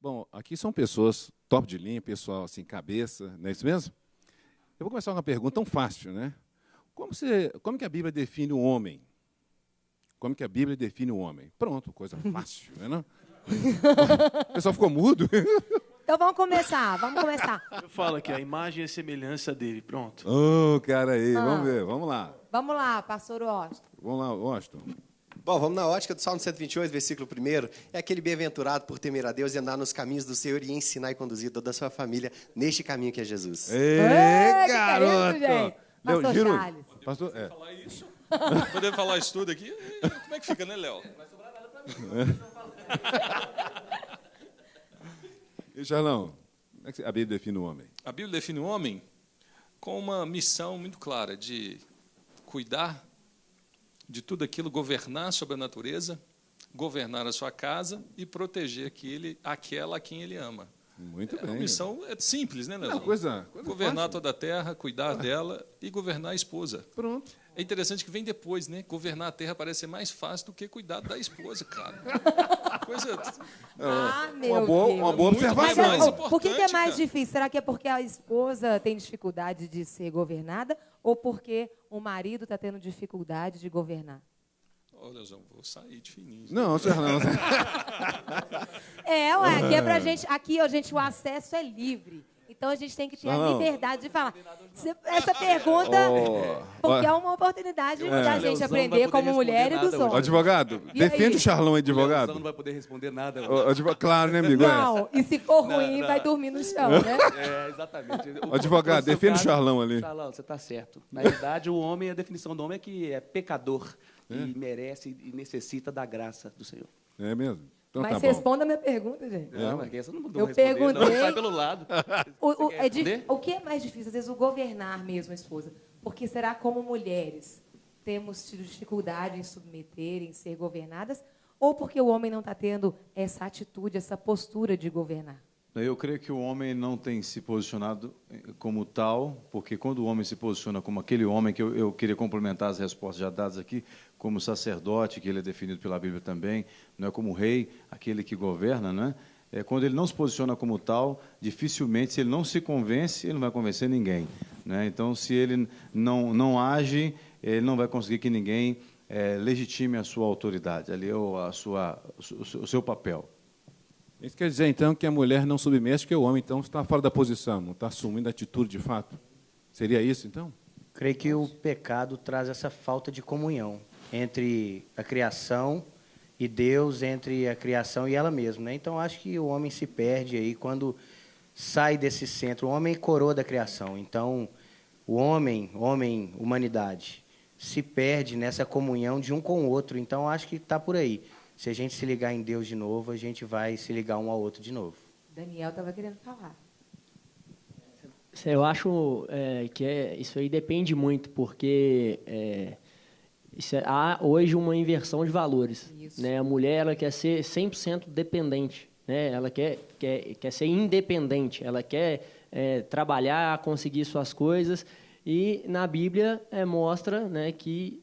Bom, aqui são pessoas top de linha, pessoal assim, cabeça, não é isso mesmo? Eu vou começar com uma pergunta tão fácil, né? Como que a Bíblia define o homem? Como que a Bíblia define o homem? Pronto, coisa fácil, né? Não? O pessoal ficou mudo. Então vamos começar. Eu falo aqui, a imagem e a semelhança dele. Pronto. Cara aí, vamos ver, vamos lá. Vamos lá, pastor Washington. Vamos lá, Washington. Bom, vamos na ótica do Salmo 128, versículo 1. É aquele bem-aventurado por temer a Deus e andar nos caminhos do Senhor e ensinar e conduzir toda a sua família neste caminho que é Jesus. Ei, que garoto! isso, gente? Pastor Giro, Charles. pastor, Falar isso? Poder falar isso tudo aqui? Como é que fica, né, Léo? Não vai sobrar nada pra mim. E, Charlão, como é que a Bíblia define o homem? A Bíblia define o homem com uma missão muito clara de cuidar de tudo aquilo, governar sobre a natureza, governar a sua casa e proteger aquela a quem ele ama. Muito bem. A missão é simples, né, Léo? Coisa Governar fácil. toda a terra, cuidar dela e governar a esposa. Pronto. É interessante que vem depois, né? Governar a terra parece ser mais fácil do que cuidar da esposa, cara. Coisa... Meu Uma boa Deus. Muito observação. mais importante, Por que é mais cara. difícil? Será que é porque a esposa tem dificuldade de ser governada ou porque o marido está tendo dificuldade de governar? Ô, Leozão, vou sair de fininho. Não, Charlão. Aqui é pra gente, o acesso é livre. Então a gente tem que ter a liberdade de falar. Essa pergunta, porque é uma oportunidade da gente Leozão aprender vai poder como mulher e responder dos nada homens. Advogado, E defende aí? o Charlão, O advogado. não vai poder responder nada. Claro, né, amigo? Não, e se for ruim, não. vai dormir no chão, né? Exatamente. Advogado, defende o Charlão ali. Charlão, você está certo. Na verdade, o homem, a definição do homem é que é pecador e merece e necessita da graça do Senhor. É mesmo? Então Mas tá bom. responda a minha pergunta, gente. Não, mas essa não Eu responder, perguntei- não, sai pelo lado. O que é mais difícil, às vezes, o governar mesmo a esposa? Porque será como mulheres temos tido dificuldade em submeter, em ser governadas, ou porque o homem não está tendo essa atitude, essa postura de governar? Eu creio que o homem não tem se posicionado como tal, porque quando o homem se posiciona como aquele homem, que eu queria complementar as respostas já dadas aqui, como sacerdote, que ele é definido pela Bíblia também, não é como rei, aquele que governa, né? Quando ele não se posiciona como tal, dificilmente, se ele não se convence, ele não vai convencer ninguém, né? Então, se ele não age, ele não vai conseguir que ninguém legitime a sua autoridade, ali é o seu papel. Isso quer dizer, então, que a mulher não submete, que o homem, então, está fora da posição, não está assumindo a atitude de fato. Seria isso, então? Creio que o pecado traz essa falta de comunhão entre a criação e Deus, entre a criação e ela mesma, né? Então, acho que o homem se perde aí quando sai desse centro. O homem é coroa da criação. Então, o homem, humanidade, se perde nessa comunhão de um com o outro. Então, acho que está por aí. Se a gente se ligar em Deus de novo, a gente vai se ligar um ao outro de novo. Daniel estava querendo falar. Eu acho que isso aí depende muito, porque há hoje uma inversão de valores. Né? A mulher ela quer ser 100% dependente, né? Ela quer ser independente, ela quer trabalhar, conseguir suas coisas. E na Bíblia mostra, né, que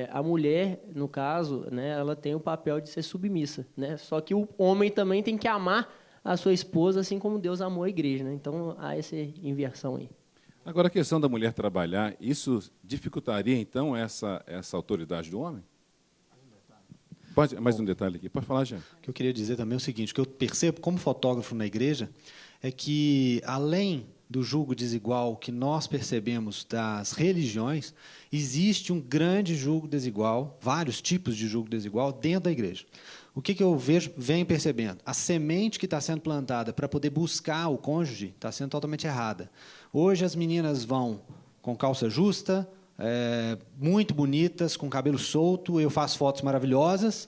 a mulher, no caso, né, ela tem o papel de ser submissa, né? Só que o homem também tem que amar a sua esposa, assim como Deus amou a igreja, né? Então há essa inversão aí. Agora, a questão da mulher trabalhar, isso dificultaria, então, essa autoridade do homem? Pode, mais um detalhe aqui. Pode falar, Jean. O que eu queria dizer também é o seguinte, o que eu percebo como fotógrafo na igreja é que, além do julgo desigual que nós percebemos das religiões, existe um grande julgo desigual, vários tipos de julgo desigual dentro da igreja. O que eu venho percebendo? A semente que está sendo plantada para poder buscar o cônjuge está sendo totalmente errada. Hoje as meninas vão com calça justa, muito bonitas, com cabelo solto, eu faço fotos maravilhosas,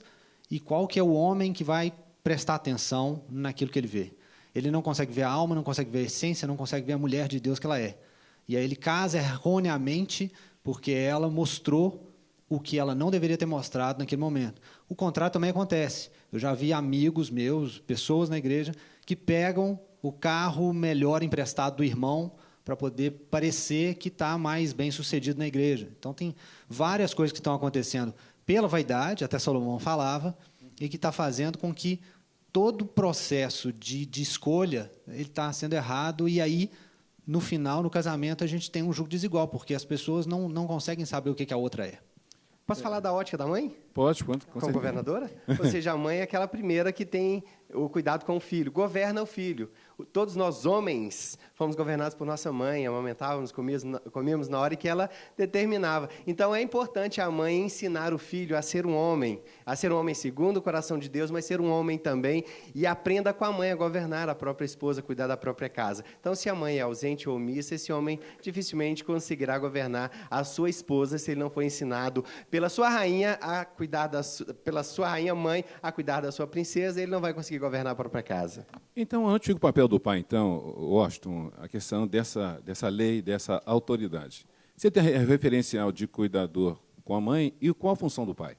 e qual que é o homem que vai prestar atenção naquilo que ele vê? Ele não consegue ver a alma, não consegue ver a essência, não consegue ver a mulher de Deus que ela é. E aí ele casa erroneamente porque ela mostrou o que ela não deveria ter mostrado naquele momento. O contrário também acontece. Eu já vi amigos meus, pessoas na igreja, que pegam o carro melhor emprestado do irmão para poder parecer que está mais bem sucedido na igreja. Então, tem várias coisas que estão acontecendo pela vaidade, até Salomão falava, e que está fazendo com que todo o processo de escolha ele está sendo errado, e aí, no final, no casamento, a gente tem um julgo desigual, porque as pessoas não conseguem saber o que a outra é. Posso falar da ótica da mãe? Pode, como governadora? Ou seja, a mãe é aquela primeira que tem o cuidado com o filho, governa o filho. Todos nós, homens, fomos governados por nossa mãe, amamentávamos, comíamos na hora que ela determinava. Então, é importante a mãe ensinar o filho a ser um homem segundo o coração de Deus, mas ser um homem também, e aprenda com a mãe a governar a própria esposa, cuidar da própria casa. Então, se a mãe é ausente ou omissa, esse homem dificilmente conseguirá governar a sua esposa se ele não for ensinado pela sua rainha a cuidar pela sua rainha mãe a cuidar da sua princesa, ele não vai conseguir governar a própria casa. Então, o antigo papel do pai, então, Washington, a questão dessa lei, dessa autoridade. Você tem referencial de cuidador com a mãe e qual a função do pai?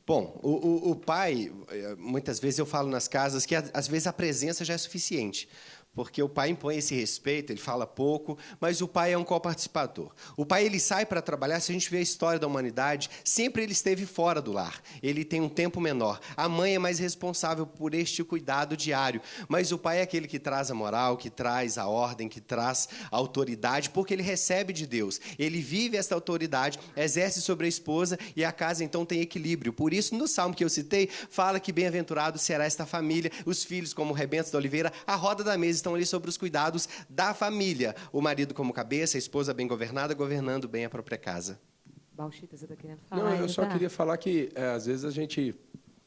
Bom, o pai, muitas vezes eu falo nas casas que às vezes a presença já é suficiente. Porque o pai impõe esse respeito, ele fala pouco, mas o pai é um coparticipador. O pai ele sai para trabalhar, se a gente vê a história da humanidade, sempre ele esteve fora do lar. Ele tem um tempo menor. A mãe é mais responsável por este cuidado diário, mas o pai é aquele que traz a moral, que traz a ordem, que traz a autoridade, porque ele recebe de Deus. Ele vive essa autoridade, exerce sobre a esposa e a casa então tem equilíbrio. Por isso, no salmo que eu citei, fala que bem-aventurado será esta família, os filhos como rebentos da oliveira, a roda da mesa estão ali sobre os cuidados da família. O marido como cabeça, a esposa bem governada, governando bem a própria casa. Bauchita, você está querendo falar? Não, eu só queria falar que, às vezes, a gente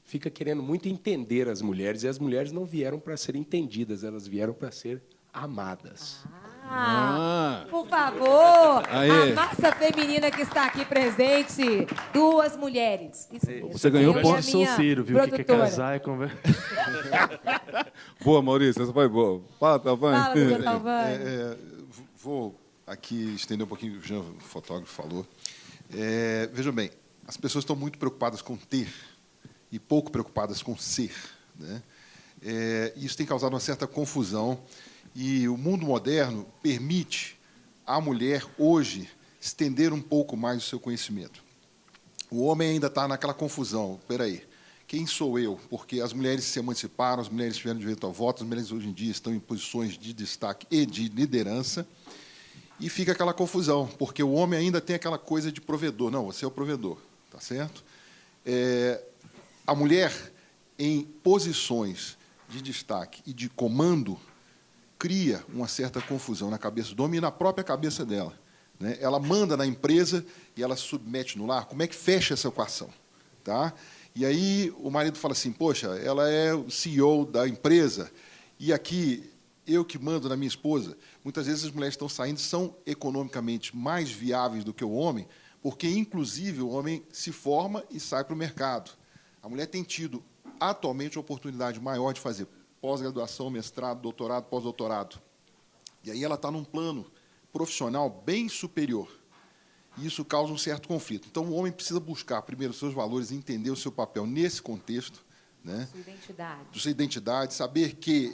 fica querendo muito entender as mulheres, e as mulheres não vieram para ser entendidas, elas vieram para ser amadas. Por favor, Aê. a massa feminina que está aqui presente, 2 mulheres. Isso mesmo. Você ganhou Eu e ponto. a Sou minha Ciro, viu? O que é produtora. casar é conversa. Boa, Maurício, essa foi boa. Fala, Talvani. Fala, doutor Talvani. Vou aqui estender um pouquinho o que o Jean, o fotógrafo, falou. Vejam bem, as pessoas estão muito preocupadas com ter e pouco preocupadas com ser, né? Isso tem causado uma certa confusão, e o mundo moderno permite à mulher, hoje, estender um pouco mais o seu conhecimento. O homem ainda está naquela confusão. Espera aí, quem sou eu? Porque as mulheres se emanciparam, as mulheres tiveram direito ao voto, as mulheres hoje em dia estão em posições de destaque e de liderança, e fica aquela confusão, porque o homem ainda tem aquela coisa de provedor. Não, você é o provedor, tá certo? A mulher, em posições de destaque e de comando, cria uma certa confusão na cabeça do homem e na própria cabeça dela, né? Ela manda na empresa e ela submete no lar. Como é que fecha essa equação? Tá? E aí o marido fala assim, poxa, ela é o CEO da empresa e aqui eu que mando na minha esposa. Muitas vezes as mulheres estão saindo, são economicamente mais viáveis do que o homem, porque, inclusive, o homem se forma e sai para o mercado. A mulher tem tido, atualmente, a oportunidade maior de fazer pós-graduação, mestrado, doutorado, pós-doutorado. E aí ela está num plano profissional bem superior. E isso causa um certo conflito. Então, o homem precisa buscar, primeiro, os seus valores, entender o seu papel nesse contexto, né? Sua identidade, saber que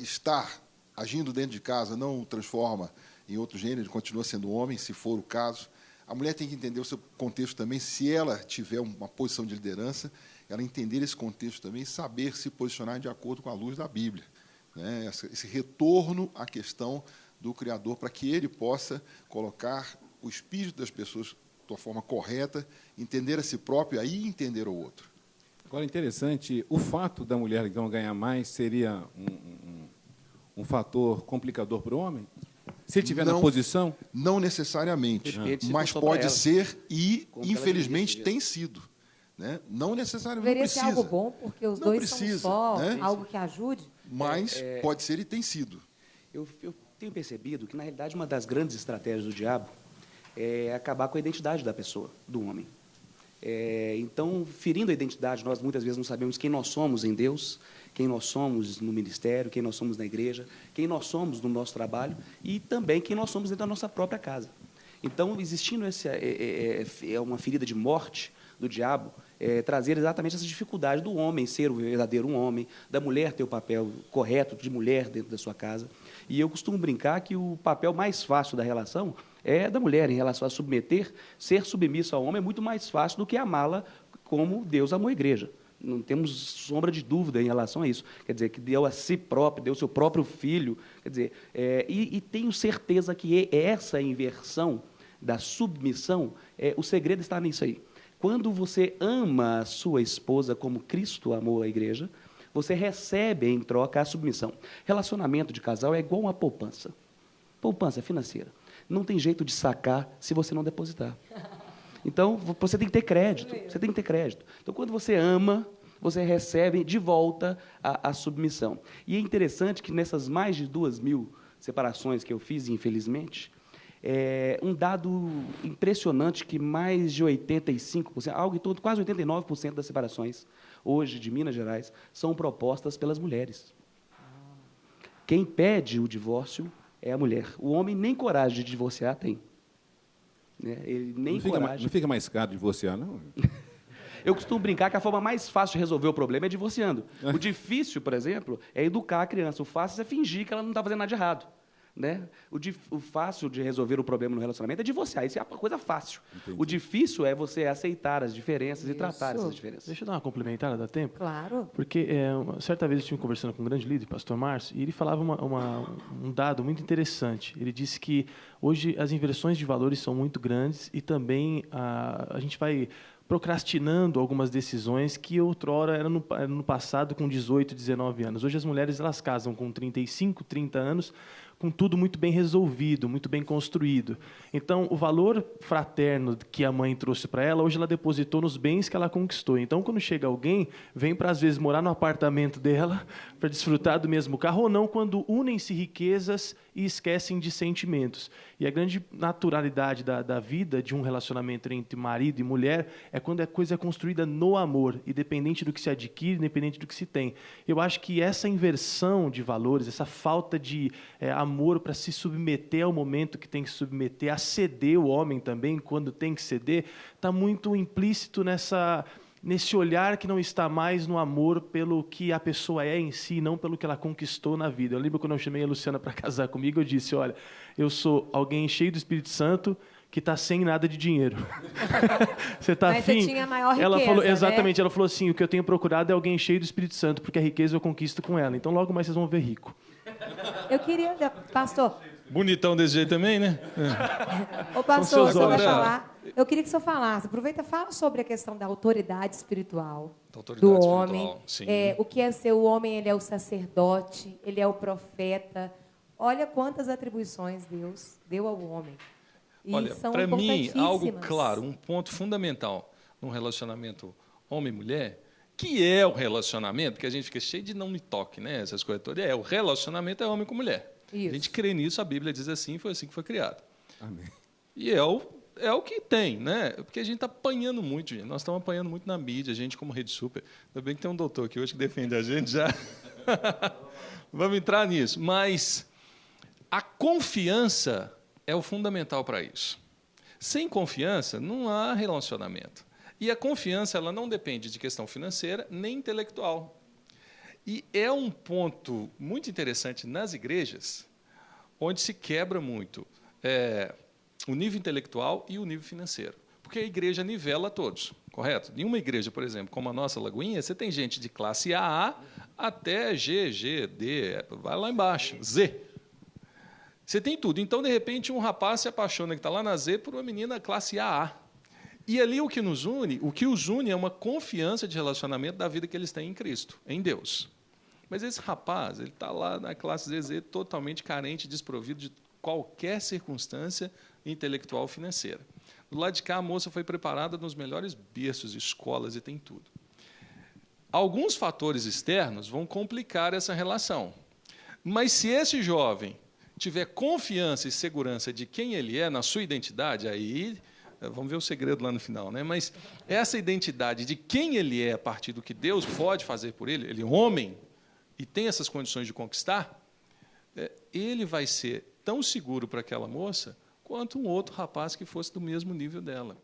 estar agindo dentro de casa não o transforma em outro gênero, ele continua sendo homem, se for o caso. A mulher tem que entender o seu contexto também, se ela tiver uma posição de liderança, ela entender esse contexto também e saber se posicionar de acordo com a luz da Bíblia, né? Esse retorno à questão do Criador, para que ele possa colocar o espírito das pessoas de uma forma correta, entender a si próprio e aí entender o outro. Agora, interessante, o fato da mulher então ganhar mais seria um fator complicador para o homem? Se ele estiver na posição? Não necessariamente, mas pode ser e, infelizmente, tem sido. Né? Não necessariamente Deveria precisa. ser algo bom, porque os dois precisa, são só, né? algo que ajude. Mas pode ser e tem sido. Eu tenho percebido que, na realidade, uma das grandes estratégias do diabo é acabar com a identidade da pessoa, do homem. Então, ferindo a identidade, nós muitas vezes não sabemos quem nós somos em Deus, quem nós somos no ministério, quem nós somos na igreja, quem nós somos no nosso trabalho e também quem nós somos dentro da nossa própria casa. Então, existindo uma ferida de morte do diabo, trazer exatamente essa dificuldade do homem ser o verdadeiro homem, da mulher ter o papel correto de mulher dentro da sua casa. E eu costumo brincar que o papel mais fácil da relação é da mulher em relação a submeter, ser submissa ao homem é muito mais fácil do que amá-la como Deus amou a igreja. Não temos sombra de dúvida em relação a isso. Quer dizer, que deu a si próprio, deu o seu próprio filho. Quer dizer, e tenho certeza que essa inversão da submissão, o segredo está nisso aí. Quando você ama a sua esposa como Cristo amou a igreja, você recebe em troca a submissão. Relacionamento de casal é igual uma poupança. Poupança financeira. Não tem jeito de sacar se você não depositar. Então, você tem que ter crédito. Você tem que ter crédito. Então, quando você ama, você recebe de volta a submissão. E é interessante que nessas mais de 2.000 separações que eu fiz, infelizmente, um dado impressionante que mais de 85%, algo em torno, quase 89% das separações hoje de Minas Gerais são propostas pelas mulheres. Quem pede o divórcio é a mulher. O homem nem coragem de divorciar tem. Ele nem coragem. Não fica mais caro divorciar, não? Eu costumo brincar que a forma mais fácil de resolver o problema é divorciando. O difícil, por exemplo, é educar a criança. O fácil é fingir que ela não está fazendo nada de errado. Né? O fácil de resolver o problema no relacionamento é divorciar. Isso é a coisa fácil. Entendi. O difícil é você aceitar as diferenças e tratar essas diferenças. Deixa eu dar uma complementada, dá tempo? Claro. Porque certa vez eu estive conversando com um grande líder, pastor Márcio, e ele falava um dado muito interessante. Ele disse que hoje as inversões de valores são muito grandes e também a gente vai procrastinando algumas decisões que outrora eram no passado com 18, 19 anos. Hoje as mulheres elas casam com 35, 30 anos, com tudo muito bem resolvido, muito bem construído. Então, o valor fraterno que a mãe trouxe para ela, hoje ela depositou nos bens que ela conquistou. Então, quando chega alguém, vem para, às vezes, morar no apartamento dela, para desfrutar do mesmo carro, ou não, quando unem-se riquezas e esquecem de sentimentos. E a grande naturalidade da vida, de um relacionamento entre marido e mulher, é quando a coisa é construída no amor, independente do que se adquire, independente do que se tem. Eu acho que essa inversão de valores, essa falta de amor para se submeter ao momento que tem que submeter, a ceder o homem também, quando tem que ceder, está muito implícito nesse olhar que não está mais no amor pelo que a pessoa é em si, não pelo que ela conquistou na vida. Eu lembro quando eu chamei a Luciana para casar comigo, eu disse, olha, eu sou alguém cheio do Espírito Santo que está sem nada de dinheiro. Você está afim? Você tinha a maior riqueza, ela falou, exatamente, né? Ela falou assim, o que eu tenho procurado é alguém cheio do Espírito Santo, porque a riqueza eu conquisto com ela. Então, logo mais vocês vão ver rico. Eu queria... Pastor... Bonitão desse jeito também, né? Ô, pastor, o senhor vai falar... Eu queria que o senhor falasse, aproveita, fala sobre a questão da autoridade espiritual do homem. Sim. O que é ser o homem? Ele é o sacerdote, ele é o profeta. Olha quantas atribuições Deus deu ao homem. E olha, são para mim, algo importantíssimas. claro, um ponto fundamental num relacionamento homem-mulher, que é o relacionamento, porque a gente fica cheio de não me toque, né? Essas coisas todas. O relacionamento é homem com mulher. Isso. A gente crê nisso, a Bíblia diz assim, foi assim que foi criado. Amém. E é o que tem, né? Porque a gente está apanhando muito, gente. Nós estamos apanhando muito na mídia, a gente como Rede Super. Ainda bem que tem um doutor aqui hoje que defende a gente já. Vamos entrar nisso. Mas a confiança é o fundamental para isso. Sem confiança, não há relacionamento. E a confiança ela não depende de questão financeira nem intelectual. E é um ponto muito interessante nas igrejas, onde se quebra muito o nível intelectual e o nível financeiro. Porque a igreja nivela todos, correto? Em uma igreja, por exemplo, como a nossa Lagoinha, você tem gente de classe AA até G, G, D, vai lá embaixo, Z. Você tem tudo. Então, de repente, um rapaz se apaixona, que está lá na Z, por uma menina classe AA. E ali o que os une é uma confiança de relacionamento da vida que eles têm em Cristo, em Deus. Mas esse rapaz, ele está lá na classe ZZ totalmente carente, desprovido de qualquer circunstância intelectual financeira. Do lado de cá, a moça foi preparada nos melhores berços, escolas e tem tudo. Alguns fatores externos vão complicar essa relação. Mas se esse jovem tiver confiança e segurança de quem ele é, na sua identidade, aí... Vamos ver o segredo lá no final, né? Mas essa identidade de quem ele é a partir do que Deus pode fazer por ele, ele é homem e tem essas condições de conquistar, ele vai ser tão seguro para aquela moça quanto um outro rapaz que fosse do mesmo nível dela.